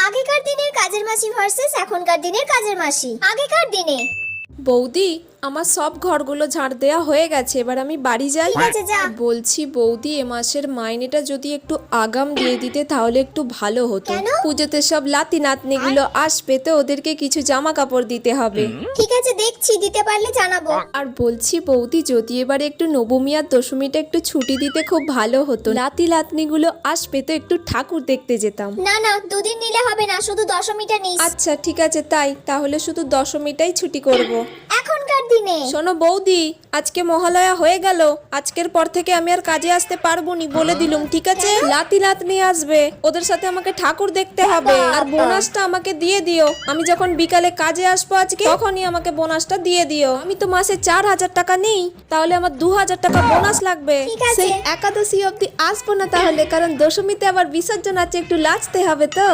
আগেকার দিনের কাজের মাসি ভার্সেস এখনকার দিনের কাজের মাসি। আগেকার দিনে বৌদি, আমার সব ঘরগুলো ঝাড় দেওয়া হয়ে গেছে, এবার আমি বাড়ি যাই। ঠিক আছে, যা। বলছি বৌদি, এ মাসের মাইনেটা যদি একটু আগাম দিয়ে দিতে তাহলে একটু ভালো হতো। কেন? পুজোতে সব লাতি নাতনিগুলো আসবে তো ওদেরকে কিছু জামা কাপড় দিতে হবে। ঠিক আছে, দেখছি, দিতে পারলে জানাবো। আর বলছি বৌদি, যদি এবারে একটু নবমী আর দশমীটা একটু ছুটি দিতে খুব ভালো হতো। লাতি নাতনিগুলো আসবে তো একটু ঠাকুর দেখতে যেতাম। না না, দুদিন নিলে হবে না, শুধু দশমীটা নিস। আচ্ছা ঠিক আছে, তাহলে শুধু দশমীটাই ছুটি করব। এখনকার দিনে শোনো বৌদি, আজকে মহালয়া হয়ে গেল, আজকের পর থেকে আমি আর কাজে আসতে পারবো নি বলে দিলুম, ঠিক আছে? লাতি নাতনি আসবে, ওদের সাথে আমাকে ঠাকুর দেখতে হবে। আর বোনাসটা আমাকে দিয়ে দিও। আমি যখন বিকালে কাজে আসবো আজকে, তখনই আমাকে বোনাসটা দিয়ে দিও। আমি তো মাসে 4,000 টাকা নেই, তাহলে আমার 2,000 টাকা বোনাস লাগবে। ঠিক আছে। সেই একাদশী অবধি আসবো না তাহলে, কারণ দশমীতে আবার বিসর্জন আছে, একটু লাচতে হবে তো।